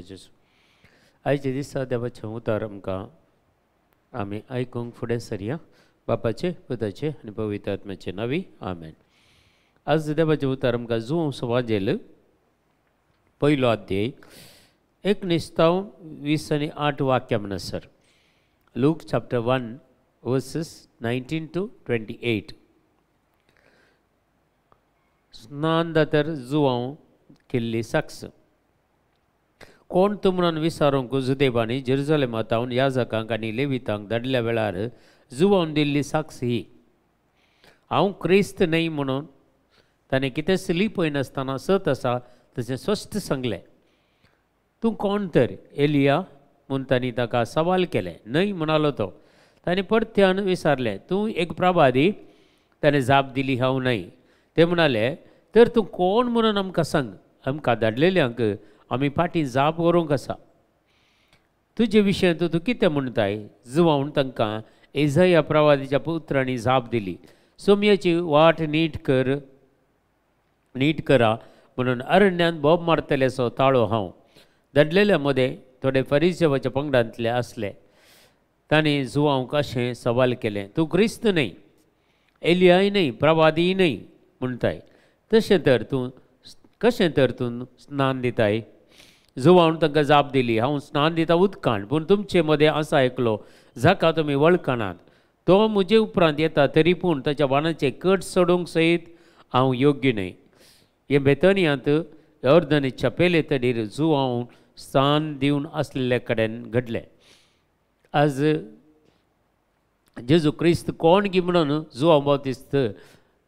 जेजू आयचे दिसा देवाचें उतार आमकां आमी आयकूंक फुडें सरया बापाचे पुताचे आनी पवित्र आत्म्याचे नांवी आमेन। आज देवाचें उतार आमकां जुंव समाजेल पयलो अध्याय 19 आनी 8 वाक्यां म्हणसर लूक चॅप्टर 1 वर्सेस 19 to 28। स्नान दातर जुवांव केल्ली साक्ष कोण तूं म्हणून विचारूंक जुदेबांनी जेरुसलेमांतावन याजकांक आनी लेवितांक धाडल्या वेळार जुवांवन दिल्ली साक्ष ही हांव क्रिस्त न्हय म्हणून ताणें कितेंच लिपय नासतना सत आसा तशें स्पश्ट सांगलें। तूं कोण तर एलिया म्हूण तांणी ताका सवाल केलें। न्हय म्हणालो तो। ताणें परत्यान विचारलें तूं एक प्रवादी? ताणें जाप दिली हांव न्हय। ते म्हणाले तर तूं कोण म्हणून आमकां सांग, आमकां धाडलेल्यांक आमी फाटीं जाप व्हरूंक आसा। तुजे विशयांत तूं कितें म्हणटाय? जुवांवन तांकां इसाया प्रवादीच्या पुत्रांनी जाप दिली, सोमयाची वाट नीट करा म्हणून अरण्यान बोब मारतल्याचो ताळो हांव। धाडलेल्या मदें थोडे फरिसेवाच्या पंगडांतले आसले। तांणी जुवांवक अशें सवाल केलें, तूं क्रिस्त न्हय, एलियाय न्हय, प्रवादीय न्हय म्हणटाय, कशें तर तूं स्नान दिताय? जुवांवन तांकां जाप दिली, हांव स्नान दिता उदकान, पूण तुमचे मदें आसा एकलो जाका तुमी वळखनात, तो म्हजे उपरांत येता तरी पूण ताच्या वाणाचे कट सोडूंक सयत हांव योग्य न्हय। हे बेतनियांत यॉर्दनीच्या पेले तडीर जुवांवन स्नान दिवन आसलेल्या कडेन घडलें। आज जेजू क्रिस्त कोण गी म्हणून जुवांव बावतिस्त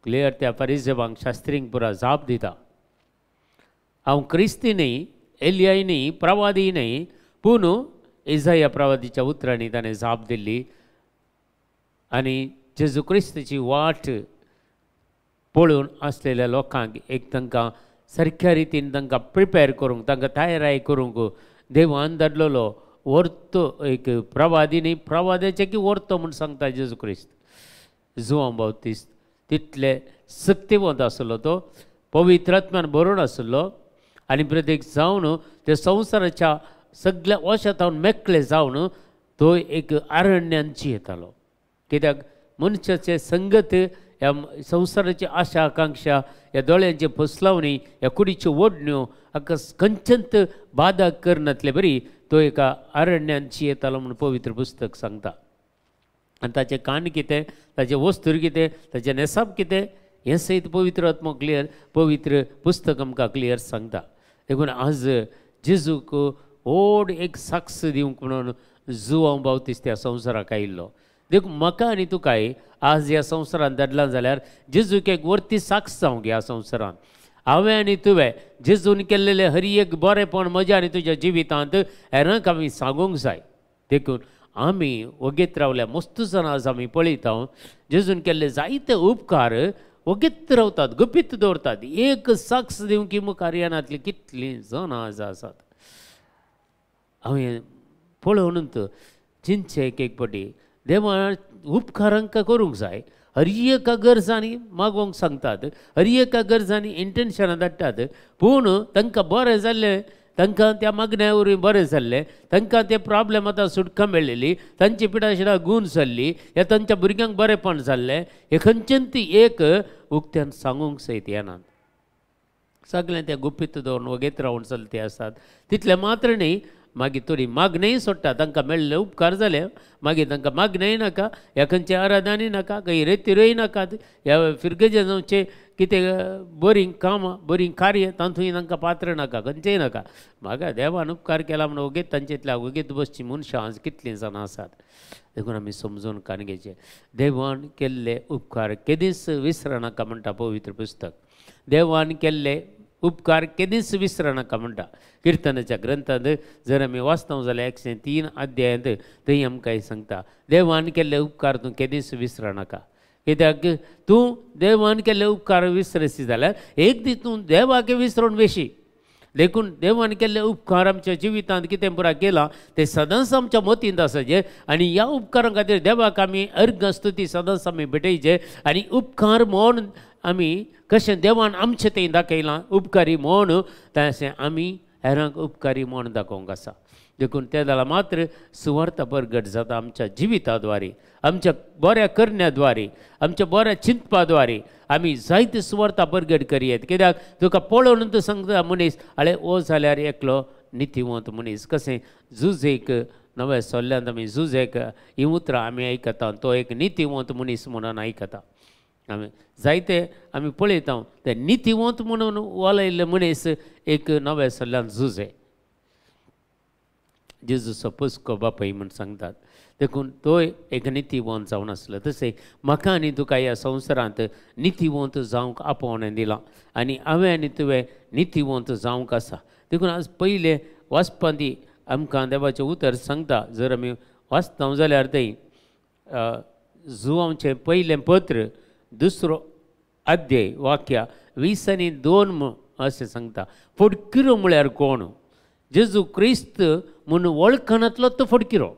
क्लियर त्या फरिसेवांक शास्त्रींक पुरा जाप दिता। हांव क्रिस्ती न्हय, एलियाय न्हय, प्रवादी न्हय, पूण इसाया प्रवादीच्या उतरांनी ताणें जाप दिल्ली आनी जेजू क्रिस्ताची वाट पळोवन आसलेल्या लोकांक एक तांकां सारक्या रितीन तांकां प्रिपेर करूंक, तांकां तयाराय करूंक देवान धाडलेलो व्हरतो एक प्रवादी न्हय, प्रवाद्याचे की व्हरतो म्हूण सांगता जेजू क्रिस्त। जुवांव बावतिस्त तितले शक्तिवंत आसलो तो, पवित्र आत्म्यान भरून आसलो आनी प्रत्येक जावन त्या संवसाराच्या सगळ्या वशांतावन मेकळे जावन तो एक अरण्यांची येतालो। कित्याक मनशाचे संगत ह्या संवसाराची आशा आकांक्षा, ह्या दोळ्यांचे फसलावणी, ह्या कुडीच्यो ओडण्यो हाका खंयचेंत बाधा करनातले बरी तो एका अरण्यांची येतालो म्हणून पवित्र पुस्तक सांगता। आनी ताचे कान कितें, ताचे वस्तूर कितें, ताचे नेसाप कितें हें सयत पवित्र आत्मो क्लियर पवित्र पुस्तक आमकां क्लियर सांगता। देखून आज जेजूक व्हड एक साक्ष दिवंक म्हणून जुवांव बावतिस्त ह्या संवसाराक आयिल्लो। देखून म्हाका आनी तुकाय आज ह्या संवसारांत धाडला जाल्यार जेजूक एक वर्ती साक्ष जावंक ह्या संवसारांत। हांवें आनी तुवें जेजून केल्लेले हर एक बरेपण म्हज्या आनी तुज्या जिवितांत हेरांक आमी सांगूंक जाय। देखून आमी वगेत रावल्या मस्त जाणां आज आमी पळयता जेजून केल्ले जायते उपकार वगेत रावतात, गुपीत दवरतात। एक साक्ष दिवंक मुखार येनातली कितलीं जाणां आज आसात। हांवें पळोवनूच चिंतचें एक पाटी देवा उपकारांक करूंक जाय। हर एका गरजांनी मागोवंक सांगतात, हर एका गरजांनी इंटेन्शनां धाडटात, पूण तांकां बरें जाल्लें, तांकां त्या मागण्या वरवीं बरें जाल्लें, तांकां ते प्रॉब्लेम आतां सुटका मेळ्ळेली, तांची पिडाशिडां गूण जाल्ली, ह्या तांच्या भुरग्यांक बरेंपण जाल्लें, हे खंयचेंत एक उक्त्यान सांगूंक सयत येनात। सगळें तें गुपीत दवरून वगेत रावन चलते आसात। तितलें मात्र न्हय, मागीर थोडी मागणेय सोडटा, तांकां मेळ्ळें उपकार जाले, मागीर तांकां मागणेय नाका, ह्या खंयचे आराधनय नाका, खंय रेतिरोय नाकात, ह्या फिरगेजेचे कितें बरीं कामां बरीं कार्य तातूंय तांकां पात्र नाका, खंयचेय नाका। म्हाका देवान उपकार केला म्हणून वगेत तांचेतल्या वगेत बसची मनशां आज कितलीं जाणां आसात। देखून आमी समजून काणगेचे देवान केल्ले उपकार केदींच विसरनाका म्हणटा पवित्र पुस्तक। देवान केल्ले उपकार केदींच विसरनाका म्हणटा किर्तनाच्या ग्रंथांत जर आमी वाचता जाल्यार 103 अध्यायांत थंय आमकां सांगता देवान केल्ले उपकार तूं केदींच विसरनाका। कित्याक तूं देवान केल्ले उपकार विसरशी जाल्यार एक दीस तूं देवाक विसरून बेशी। देखून देवान केल्ले उपकार आमच्या जिवितांत कितें पुरा केलां तें सदांच आमच्या मतींत आसाचें आनी ह्या उपकारां खातीर देवाक आमी अर्घ स्तुती सदांच आमी भेटयचे आनी उपकार म्हूण आमी कशें देवान आमचें तें दाखयलां उपकारी म्हूण तशें आमी हेरांक उपकारी म्हूण दाखोवंक आसा. देखून त्या दला मात्र सुवार्ता परगट जाता आमच्या जिविताद्वारे, आमच्या बऱ्या करण्याद्वारे, आमच्या बऱ्या चिंतपाद्वारे आमी जायते सुवार्ता परगट करयेत. कित्याक तुका पळोवन तूं सांगता मनीस आळे ओ जाल्यार एकलो नितीवंत मनीस. कशें झुजेक नव्या सोल्ल्यांत आमी झुजेक ही उतरां आमी आयकता, तो एक नितीवंत मनीस म्हणून आयकता. आमी जायते आमी पळयता ते नितीवंत म्हणून वलयल्ले मनीस एक नव्या सोल्ल्यान झुजे. जेजूचो पस्को बापाय म्हूण सांगतात. देखून तो एक नितीवंत जावन आसलो. तशें म्हाका आनी तुका ह्या संवसारांत नितीवंत जावंक आपोवणें दिलां आनी हांवें आनी तुवें नितीवंत जावंक आसा. देखून आज पयले वाचपा दी आमकां देवाचें उतर सांगता. जर आमी वाचता जाल्यार थंय जुवांचें पयलें पत्र 2 अध्याय वाक्या 20 आनी 2 अशें सांगता. फटकिरो म्हळ्यार कोण? जेजू क्रिस्त म्हणून वळखनातलो तो फटकिरो.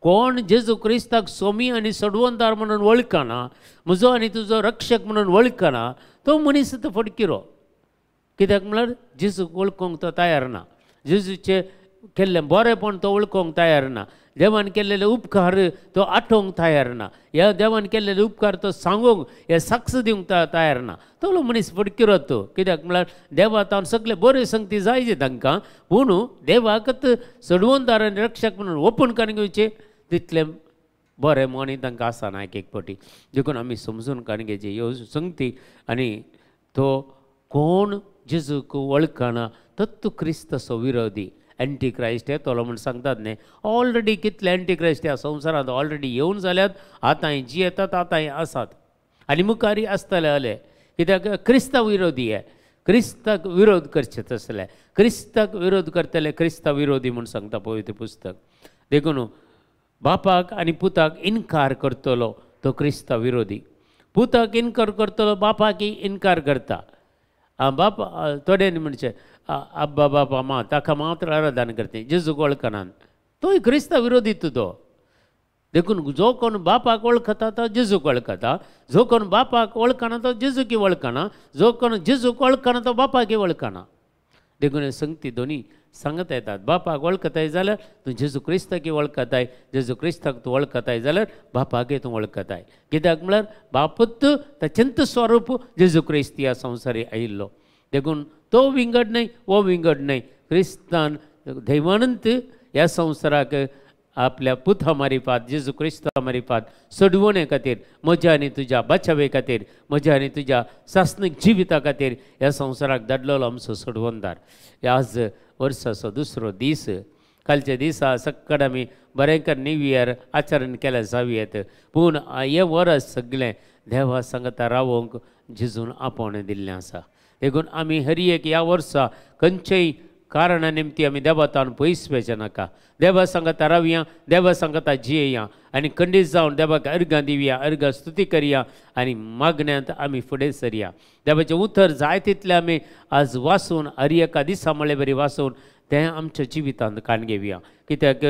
कोण जेजू क्रिस्ताक सोमी आनी सडवंदार म्हणून वळखना, म्हजो आनी तुजो रक्षक म्हणून वळखना, तो मनीस तो फटकिरो. कित्याक म्हळ्यार जेजूक वळखूंक तो तयार ना. जेजूचे केल्लें बरेंपण तो वळखूंक तयार ना. देवान केल्लेले उपकार तो आठोवंक तयार ना. ह्या देवान केल्लेले उपकार तो सांगूंक हे साक्ष दिवंक तयार ना. तो मनीस फटकिरो तो. कित्याक म्हळ्यार देवा सगळे बऱ्यो संगती जायचे तांकां, पूण देवाक सडवंदार आनी रक्षक म्हणून ओपन करून घेवचें तितलें बरें मनी तांकां आसना एक एक फावटी. देखून आमी समजून काडून घेवचे ह्यो संगती. आनी तो कोण जेजूक वळखना तो क्रिस्ताचो विरोधी, एंटी क्रायस्ट येतलो म्हूण सांगतात न्ही. ऑलरेडी कितले एंटी क्रायस्ट ह्या संवसारांत ऑलरेडी येवन जाल्यात. आतांय जी येतात आतांय आसात आनी मुखारी आसतले जाले. कित्याक क्रिस्तांव विरोधी आहे. क्रिस्ताक विरोध करचे तसले, क्रिस्ताक विरोध करतले क्रिस्तांव विरोधी म्हूण सांगता पवित्र पुस्तक. देखून बापाक आनी पुताक इन्कार करतलो तो क्रिस्तांव विरोधी. पुताक इन्कार करतलो बापाकय इन्कार करता. बाप थोडे म्हणचे अब्बा बापा मा ताका मात्र आराधना करते, जेजूक वळखनात, तोय क्रिस्तांव विरोधी तो. देखून जो कोण बापाक वळखता तो जेजूक वळखता, जो कोण बापाक वळखना तो जेजूकी वळखना, जो कोण जेजूक वळखना तो बापाकी वळखना. देखून हे संगती दोनी सांगता येतात. बापाक वळखताय जाल्यार तूं जेजू क्रिस्ताकी वळखताय, जेजू क्रिस्ताक तूं वळखताय जाल्यार बापाकय तूं वळखताय. कित्याक म्हळ्यार बापूत ताचेंत स्वरूप जेजू क्रिस्त ह्या संवसारी आयिल्लो. देखून तो विंगड न्हय वो विंगड न्हय. क्रिस्तान दैवानंत ह्या संवसाराक आपल्या पुता मारिफात, जेजू क्रिस्ता मारिफात सोडवणे खातीर, म्हज्या आनी तुज्या बचावे खातीर, म्हज्या आनी तुज्या सासणीक जिविता खातीर ह्या संवसाराक धाडलेलो आमचो सोडवंदार. आज वर्साचो 2रो दीस. कालच्या दिसा सक्कड आमी बरेंकर न्यू इयर आचरण केल्या जावयेत. पूण हे वर्स सगळें देवा सांगता रावोंक जेजून आपोवणें दिल्लें आसा. देखून आमी हर एक ह्या वर्सा खंयचेय कारणा निमती आमी देवातान पयस वेचे नाका. देवा सांगता रावया, देवा सांगता जियेया आनी खंडीत जावन देवाक अर्गां दिवया, अर्गां स्तुती करया आनी मागण्यांत आमी फुडें सरया. देवाचें उतर जाय तितलें आमी आज वाचून हर एका दिसा म्हळें बरी वाचून तें आमच्या जिवितांत काण घेवया. कित्याक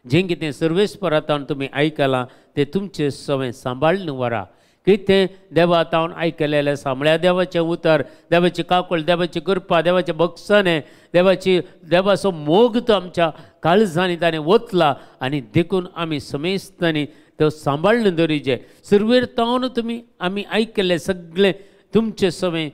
जें कितें सर्वेस्परांतान तुमी आयकलां तें तुमचें सगळें सांबाळून व्हरा. कितें देवातावन आयकलेलें आसा म्हळ्यार देवाचें उतर, देवाची काकूळ, देवाची कृपा, देवाचें बक्षणें, देवाचो मोग तो आमच्या काळजांनी ताणें ओतला आनी देखून आमी समेस्तांनी तो सांबाळून दवरिचें. सुरवेर तुमी आमी आयकलें सगळें तुमचें सगळें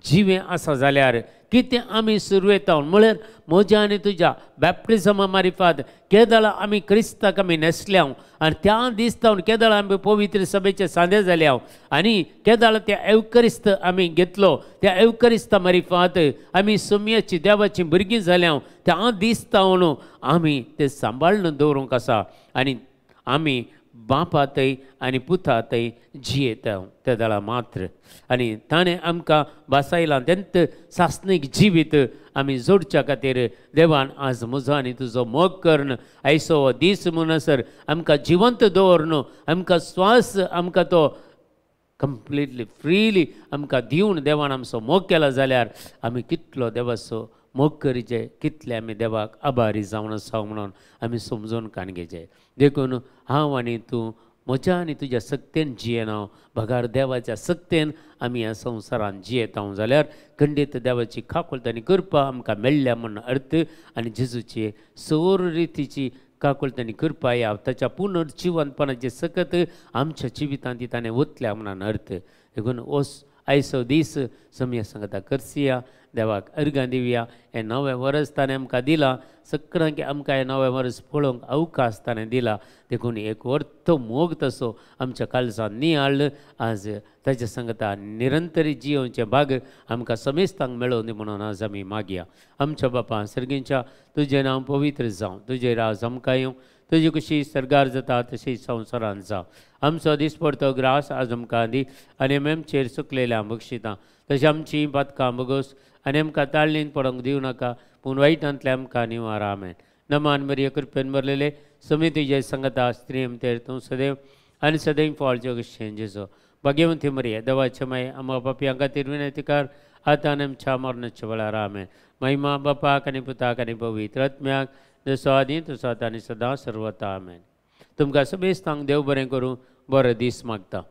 जिवें आसा जाल्यार कितें आमी सुरवेतावन म्हळ्यार म्हज्या आनी तुज्या बॅप्टिजमा मारिफात केदळां आमी क्रिस्ताक आमी नेसल्या आनी त्या दिसतावन केदळां आमी पवित्र सभेचे सांदे जाल्या आनी केदळां त्या एवकरिस्त आमी घेतलो. त्या एवकरिस्ता मारिफात आमी सोम्याची देवाची भुरगीं जाल्या. त्या दिसतावन आमी ते सांबाळून दवरूंक आसा आनी आमी बापातय आनी पुतातय जियेता त्या दळा मात्र. आनी ताणें आमकां बासायलां तेंत सासणीक जिवीत आमी जोडच्या खातीर देवान आज म्हजो आनी तुजो मोग करून आयचो हो दीस म्हणसर आमकां जिवंत दवरून आमकां स्वास आमकां तो कंप्लिटली फ्रीली आमकां दिवन देवान आमचो मोग केला जाल्यार आमी कितलो देवाचो मोग करीचे, कितले आमी देवाक आभारी जावन आसा म्हणून आमी समजून काण घेवचें. देखून हांव आनी तूं म्हज्या आनी तुज्या सक्तेन जियेन हांव भगार देवाच्या सक्तेन आमी ह्या संवसारान जियेता जाल्यार खंडीत देवाची काकुळटांनी करपा आमकां मेळ्ळ्या म्हण अर्थ आनी जेजूची सर रितीची काकुळटांनी करपा ह्या ताच्या पुनर्जिवनपणाचे सकत आमच्या जिवितांत ताणें वतल्या म्हणून अर्थ देखून ओस आयचो दीस समया सांगता करसिया देवाक अर्गां दिवया हें नवें वर्स ताणें आमकां दिलां सगळ्यांक आमकां हें नवें वर्स पळोवंक अवकाश ताणें दिला देखून एक वर्थ मोग तसो आमच्या काळजान नियाळ आज ताच्या सांगता निरंतरी जियोवचे भाग आमकां समेस्तांक मेळोवन दी म्हणून आज आमी मागया आमच्या बापा सर्गींच्या तुजें नांव पवित्र जावं तुजें राज आमकां येवं तुजी कशी सरगार जाता तशी संवसारांत जावं आमचो दिसपडतो ग्रास आज आमकां दी आनी आमचेर सुकलेल्या बक्षितां तशी आमची पातकां बगोस आनी आमकां ताळणीन पडोवंक दिवं नाका पूण वायटांतले आमकां निवार आमेन नमान मरिये कृपेन भरलेले समी तुजे संगता स्त्री तेर तूं सदैव आनी सदैव फळचो कशें जेजो भाग्यवंती मरिये देवाचे माय आमकां पापयां खातीर विनंती आतां आनी आमच्या मरणाच्या वेळार आमेन महिमा बापाक आनी पुताक आनी पवित्र आत्म्याक जसो आदी तसो आतां आनी सदां सर्वता आमेन तुमकां समेस्तांक देव बरें करूं बरो दीस मागता